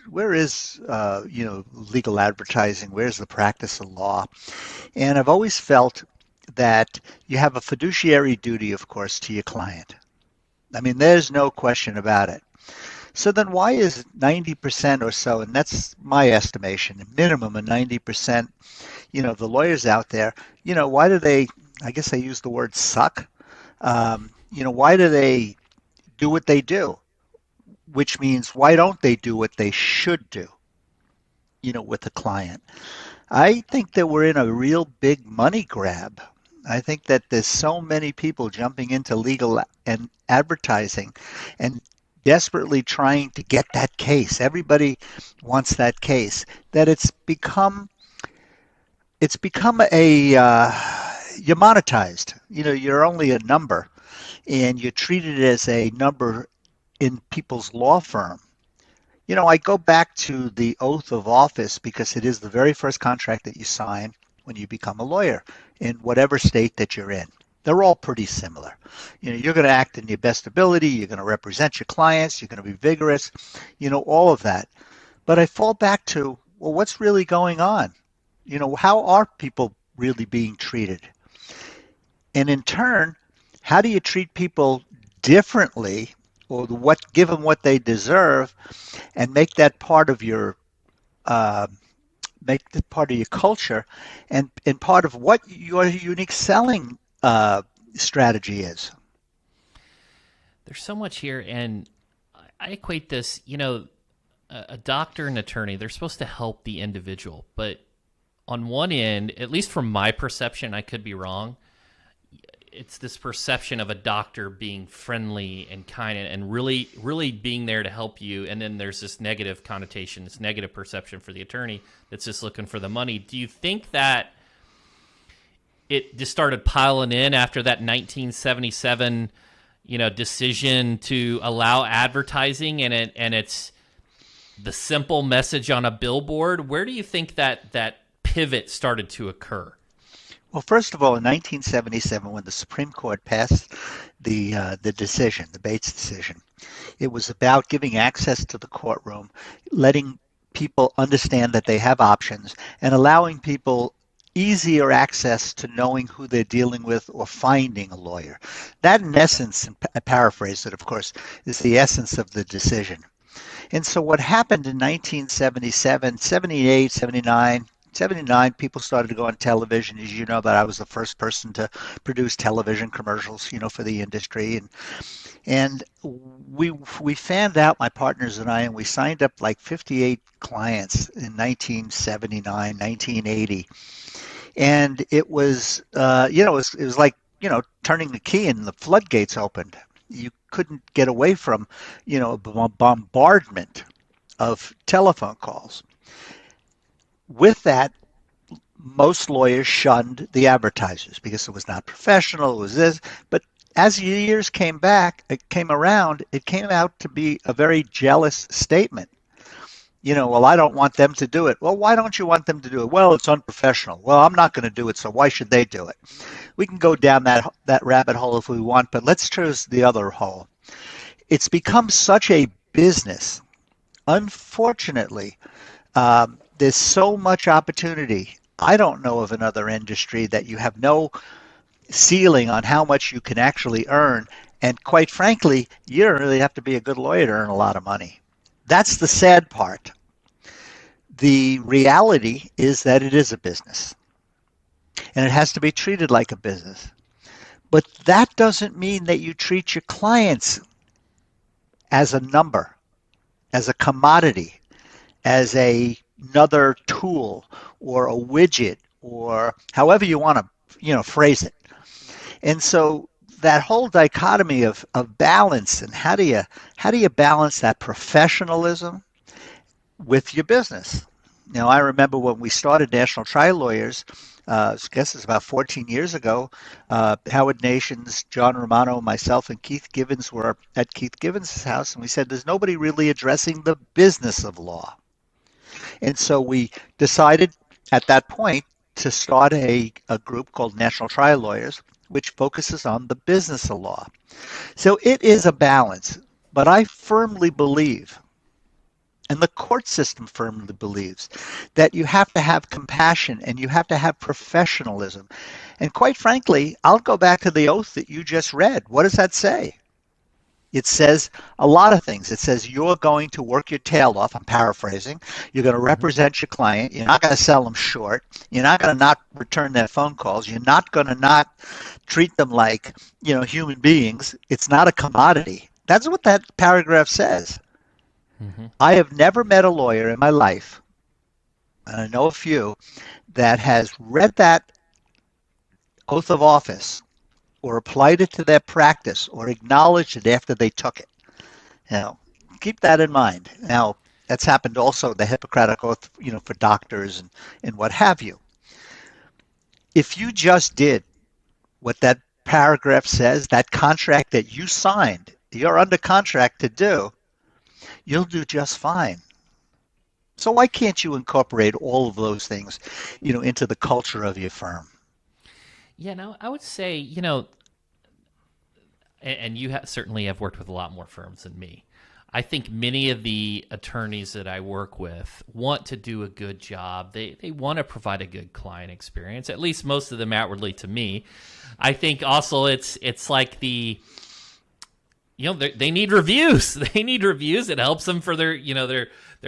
where is legal advertising? Where's the practice of law? And I've always felt that you have a fiduciary duty, of course, to your client. I mean, there's no question about it. So then why is 90% or so, and that's my estimation, a minimum of 90%, the lawyers out there, why do they, I guess I use the word suck? Why do they do what they do? Which means why don't they do what they should do, with the client? I think that we're in a real big money grab. I think that there's so many people jumping into legal and advertising and desperately trying to get that case. Everybody wants that case. That it's become you're monetized. You're only a number, and you're treated as a number in people's law firm. I go back to the oath of office because it is the very first contract that you sign when you become a lawyer in whatever state that you're in. They're all pretty similar. You're going to act in your best ability. You're going to represent your clients. You're going to be vigorous, all of that. But I fall back to, well, what's really going on? How are people really being treated? And in turn, how do you treat people differently, or give them what they deserve, and make that part of your culture, and part of what your unique selling strategy is. There's so much here, and I equate this, a doctor and attorney, they're supposed to help the individual, but on one end, at least from my perception, I could be wrong, it's this perception of a doctor being friendly and kind and really, really being there to help you. And then there's this negative connotation, this negative perception for the attorney that's just looking for the money. Do you think that it just started piling in after that 1977, decision to allow advertising, and it's the simple message on a billboard? Where do you think that pivot started to occur? Well, first of all, in 1977, when the Supreme Court passed the decision, the Bates decision, it was about giving access to the courtroom, letting people understand that they have options, and allowing people easier access to knowing who they're dealing with or finding a lawyer. That, in essence, and I paraphrase it, of course, is the essence of the decision. And so what happened in 1977, 78, 79, 79, people started to go on television. As you know, that I was the first person to produce television commercials, for the industry. And we fanned out, my partners and I, and we signed up like 58 clients in 1979, 1980. And it was, it was like, turning the key and the floodgates opened. You couldn't get away from, a bombardment of telephone calls. With that, most lawyers shunned the advertisers because it was not professional, it was this. But as years came around, it came out to be a very jealous statement. Well, I don't want them to do it. Well, why don't you want them to do it? Well, it's unprofessional. Well, I'm not going to do it, so why should they do it? We can go down that rabbit hole if we want, but let's choose the other hole. It's become such a business. Unfortunately, there's so much opportunity. I don't know of another industry that you have no ceiling on how much you can actually earn. And quite frankly, you don't really have to be a good lawyer to earn a lot of money. That's the sad part. The reality is that it is a business, and it has to be treated like a business. But that doesn't mean that you treat your clients as a number, as a commodity, as another tool or a widget, or however you want to phrase it. And so that whole dichotomy of balance, and how do you balance that professionalism with your business? I remember when we started National Trial Lawyers, I guess it's about 14 years ago, Howard Nations, John Romano, myself, and Keith Givens were at Keith Givens' house, and we said there's nobody really addressing the business of law. And so we decided at that point to start a group called National Trial Lawyers, which focuses on the business of law. So it is a balance, but I firmly believe And the court system firmly believes that you have to have compassion and you have to have professionalism. And quite frankly, I'll go back to the oath that you just read. What does that say? It says a lot of things. It says you're going to work your tail off. I'm paraphrasing. You're going to Hmm. represent your client. You're not going to sell them short. You're not going to not return their phone calls. You're not going to not treat them like, human beings. It's not a commodity. That's what that paragraph says. Hmm. I have never met a lawyer in my life, and I know a few, that has read that oath of office or applied it to their practice or acknowledged it after they took it. Now, keep that in mind. Now, that's happened also, the Hippocratic Oath, for doctors and what have you. If you just did what that paragraph says, that contract that you signed, you're under contract to do, you'll do just fine. So why can't you incorporate all of those things, into the culture of your firm? Yeah, no, I would say, and you certainly have worked with a lot more firms than me. I think many of the attorneys that I work with want to do a good job. They want to provide a good client experience. At least most of them outwardly to me. I think also it's like they need reviews. They need reviews. It helps them for their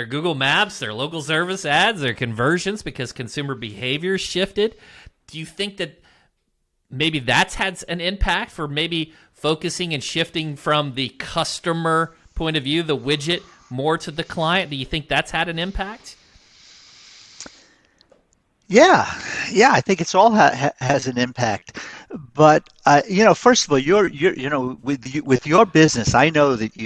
Google Maps, their local service ads, their conversions because consumer behavior shifted. Do you think that maybe that's had an impact for maybe focusing and shifting from the customer point of view, the widget, more to the client? Do you think that's had an impact? Yeah, yeah, I think it's all has an impact. But first of all, with your business, I know that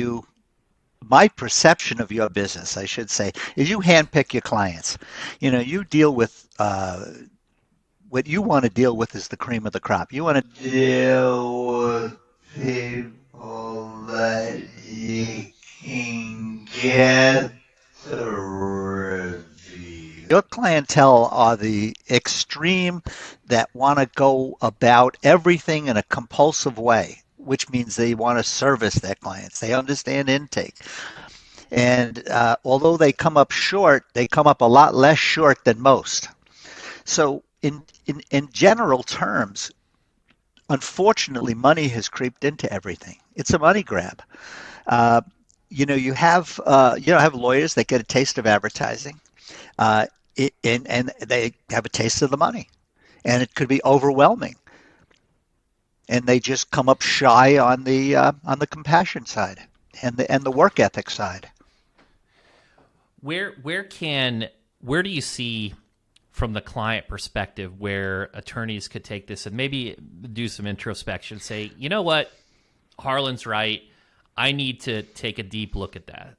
my perception of your business, I should say, is you handpick your clients. You deal with what you want to deal with is the cream of the crop. You want to deal with people that you can get through. Your clientele are the extreme that want to go about everything in a compulsive way, which means they want to service their clients. They understand intake. And although they come up short, they come up a lot less short than most. So, in general terms, unfortunately, money has creeped into everything. It's a money grab. Uh, you have lawyers that get a taste of advertising, uh, and they have a taste of the money, and it could be overwhelming, and they just come up shy on the compassion side and the work ethic side. Where where can where do you see from the client perspective where attorneys could take this and maybe do some introspection, say, you know what, Harlan's right. I need to take a deep look at that.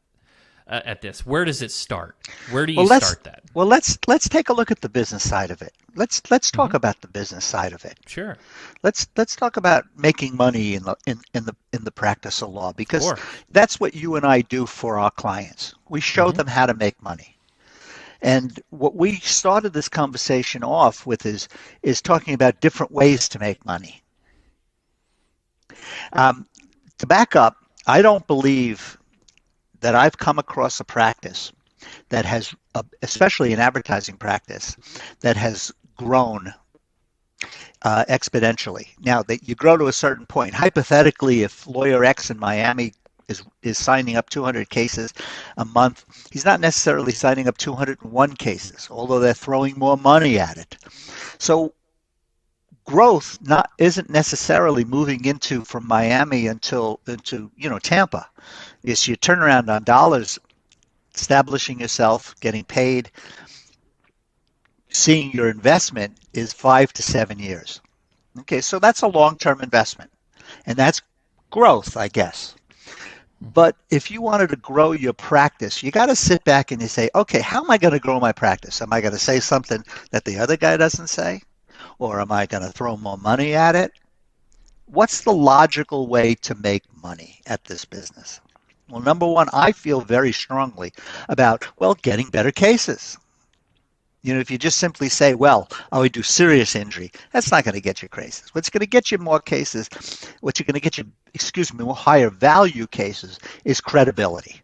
At this, where does it start? Where do you Well, let's start that? well let's take a look at the business side of it. Let's talk Hmm. about the business side of it. Sure, Let's talk about making money in the practice of law, of because course. that's what you and I do for our clients. We show Hmm. them how to make money. And what we started this conversation off with is talking about different ways to make money. Um, to back up, I don't believe that I've come across a practice that has, especially an advertising practice, that has grown exponentially. Now that you grow to a certain point, hypothetically, if lawyer X in Miami is signing up 200 cases a month, he's not necessarily signing up 201 cases, although they're throwing more money at it. So growth not isn't necessarily moving into from Miami into Tampa. It's your turnaround on dollars, establishing yourself, getting paid, seeing your investment is 5 to 7 years. Okay, so that's a long-term investment, and that's growth, I guess. But if you wanted to grow your practice, you got to sit back and you say, okay, how am I going to grow my practice? Am I going to say something that the other guy doesn't say? Or am I going to throw more money at it? What's the logical way to make money at this business? Well, number one, I feel very strongly about, well, getting better cases. If you just simply say, well, I would do serious injury, that's not going to get you cases. What's going to get you more cases, what you're going to get you, more higher value cases is credibility.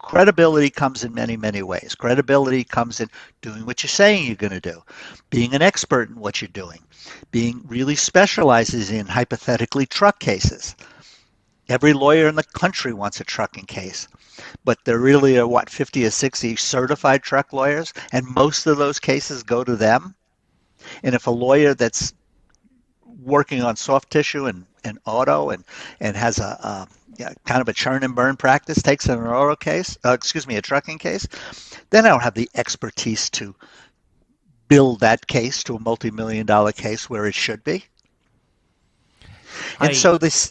credibility comes in many, many ways. Credibility comes in doing what you're saying you're going to do, being an expert in what you're doing, being really specializes in hypothetically truck cases. Every lawyer in the country wants a trucking case, but there really are, what, 50 or 60 certified truck lawyers, and most of those cases go to them. And if a lawyer that's working on soft tissue and auto and has a yeah, kind of a churn and burn practice takes an auto case, a trucking case, then I don't have the expertise to build that case to a multi-million dollar case where it should be. And I so this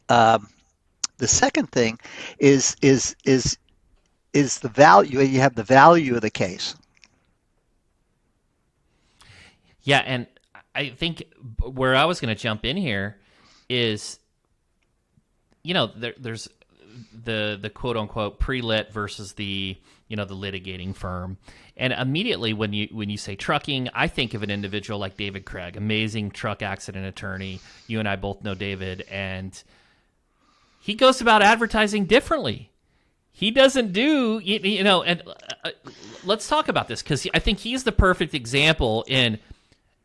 um, the second thing is the value. You have the value of the case. Yeah, and I think where I was going to jump in here is, there's the quote unquote pre-lit versus the the litigating firm, and immediately when you say trucking, I think of an individual like David Craig, amazing truck accident attorney. You and I both know David, and he goes about advertising differently. He doesn't do and let's talk about this because I think he's the perfect example in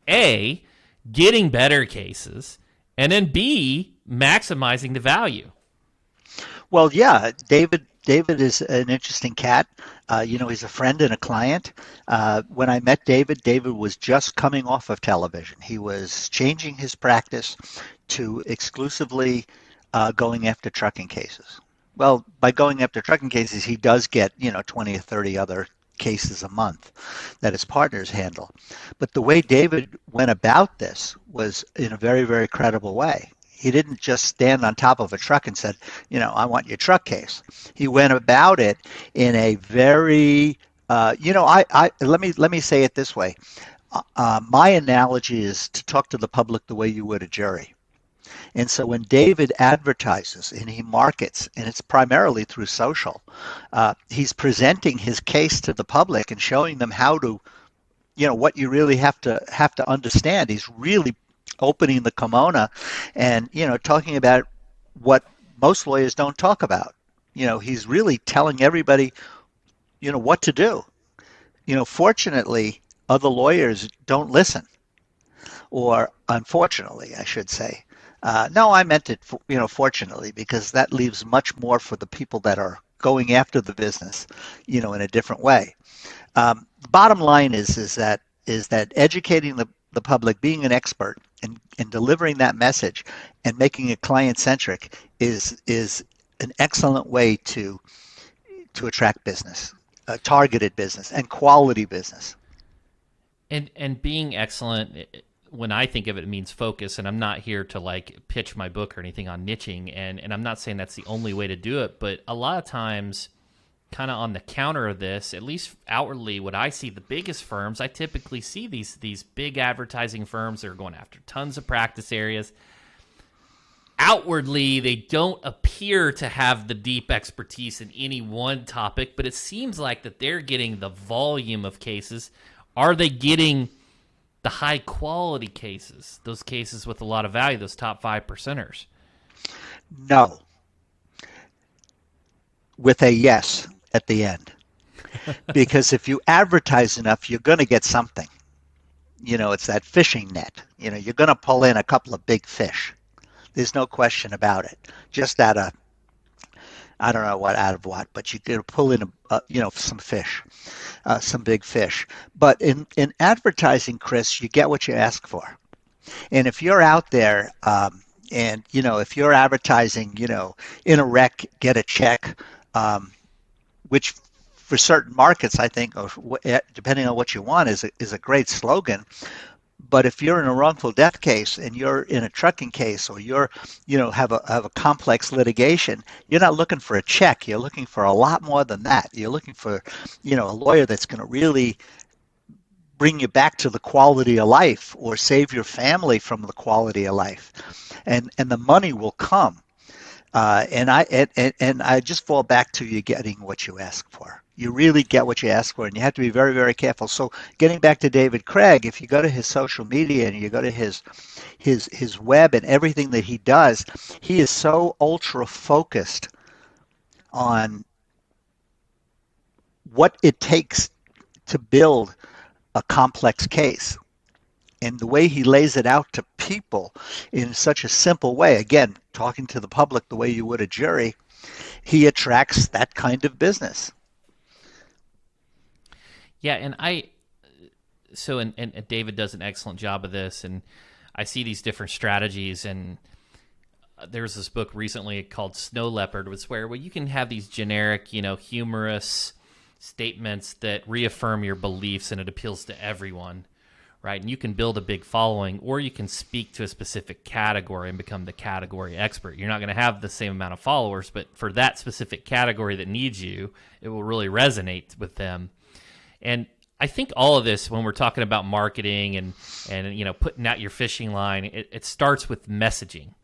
A, getting better cases, and then B, maximizing the value. Well, yeah, David is an interesting cat. He's a friend and a client. When I met David, David was just coming off of television. He was changing his practice to exclusively going after trucking cases. Well, by going after trucking cases, he does get 20 or 30 other cases a month that his partners handle. But the way David went about this was in a very, very credible way. He didn't just stand on top of a truck and said, I want your truck case. He went about it in a very, let me say it this way. My analogy is to talk to the public the way you would a jury. And so when David advertises and he markets, and it's primarily through social, he's presenting his case to the public and showing them how to, what you really have to understand. He's really opening the kimono and, talking about what most lawyers don't talk about. He's really telling everybody, what to do. Fortunately, other lawyers don't listen, or unfortunately, I should say. No, I meant it, fortunately, because that leaves much more for the people that are going after the business, in a different way. The bottom line is that educating the public, being an expert, and delivering that message, and making it client-centric is an excellent way to attract business, targeted business, and quality business. And being excellent, when I think of it, it means focus. And I'm not here to pitch my book or anything on niching. And I'm not saying that's the only way to do it. But a lot of times, kind of on the counter of this, at least outwardly, what I see, the biggest firms, I typically see these big advertising firms that are going after tons of practice areas. Outwardly, they don't appear to have the deep expertise in any one topic, but it seems like that they're getting the volume of cases. Are they getting the high quality cases, those cases with a lot of value, those top 5%ers? No, with a yes at the end. Because if you advertise enough, you're going to get something. It's that fishing net. You're going to pull in a couple of big fish. There's no question about it. Just out of, I don't know out of what, but you're going to pull in, some fish, some big fish. But in advertising, Chris, you get what you ask for. And if you're out there, and, if you're advertising, in a wreck, get a check, which for certain markets, I think, depending on what you want, is a great slogan. But if you're in a wrongful death case and you're in a trucking case, or you're, have a complex litigation, you're not looking for a check. You're looking for a lot more than that. You're looking for, a lawyer that's going to really bring you back to the quality of life, or save your family from the quality of life, and the money will come. And I just fall back to you getting what you ask for. You really get what you ask for, and you have to be very, very careful. So getting back to David Craig, if you go to his social media and you go to his web and everything that he does, he is so ultra focused on what it takes to build a complex case. And the way he lays it out to people in such a simple way, again, talking to the public the way you would a jury, he attracts that kind of business. Yeah, and David does an excellent job of this, and I see these different strategies, and there was this book recently called Snow Leopard, where you can have these generic, humorous statements that reaffirm your beliefs, and it appeals to everyone, right? And you can build a big following, or you can speak to a specific category and become the category expert. You're not going to have the same amount of followers, but for that specific category that needs you, it will really resonate with them. And I think all of this, when we're talking about marketing and putting out your fishing line, it starts with messaging.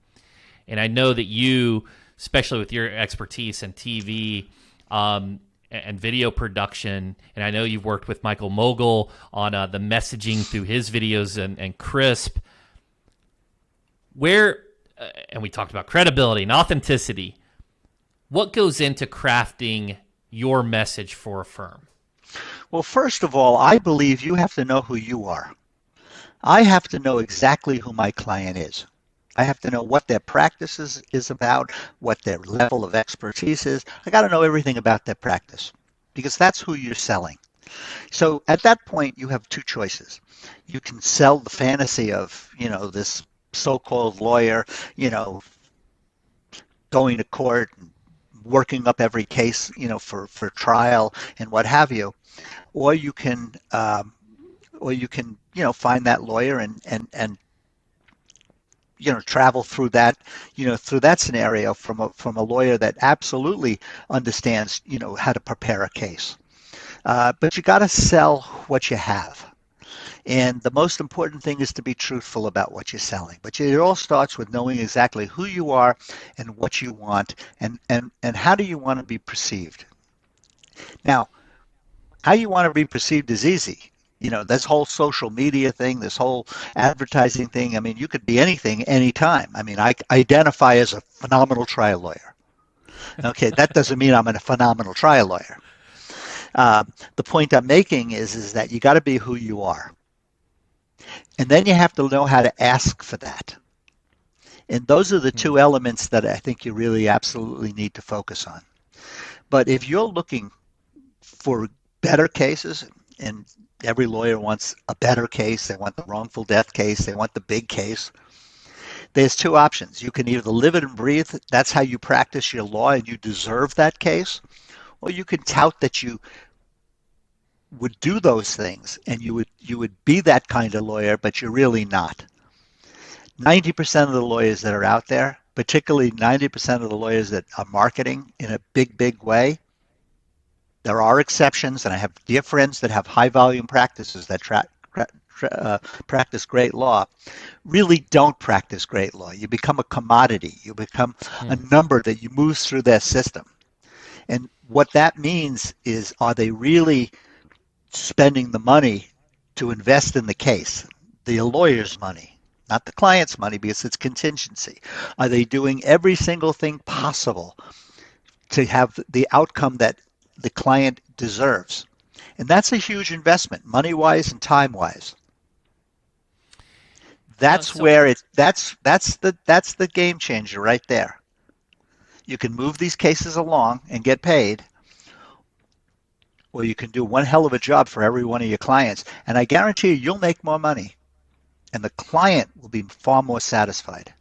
And I know that you, especially with your expertise in TV and video production, and I know you've worked with Michael Mogul on the messaging through his videos and Crisp, and we talked about credibility and authenticity. What goes into crafting your message for a firm? Well, first of all, I believe you have to know who you are. I have to know exactly who my client is. I have to know what their practice is about, what their level of expertise is. I got to know everything about their practice because that's who you're selling. So at that point, you have two choices. You can sell the fantasy of, this so-called lawyer, going to court and working up every case, for trial and what have you, or you can, find that lawyer and travel through that, through that scenario from a lawyer that absolutely understands, how to prepare a case. But you got to sell what you have. And the most important thing is to be truthful about what you're selling. But it all starts with knowing exactly who you are and what you want and how do you want to be perceived. Now, how you want to be perceived is easy. This whole social media thing, this whole advertising thing, I mean, you could be anything, anytime. I mean, I identify as a phenomenal trial lawyer. Okay, that doesn't mean I'm a phenomenal trial lawyer. The point I'm making is that you got to be who you are. And then you have to know how to ask for that. And those are the two elements that I think you really absolutely need to focus on. But if you're looking for better cases, and every lawyer wants a better case, they want the wrongful death case, they want the big case, there's two options. You can either live it and breathe, that's how you practice your law and you deserve that case, or you can tout that you would do those things and you would be that kind of lawyer, but you're really not. 90% of the lawyers that are out there, particularly 90% of the lawyers that are marketing in a big way, there are exceptions, and I have dear friends that have high volume practices that practice great law, really don't practice great law. You become a commodity. You become a number that you move through their system. And what that means is, are they really spending the money to invest in the case, the lawyer's money, not the client's money because it's contingency? Are they doing every single thing possible to have the outcome that the client deserves? And that's a huge investment, money-wise and time-wise. That's the game changer right there. You can move these cases along and get paid, or you can do one hell of a job for every one of your clients, and I guarantee you'll make more money, and the client will be far more satisfied.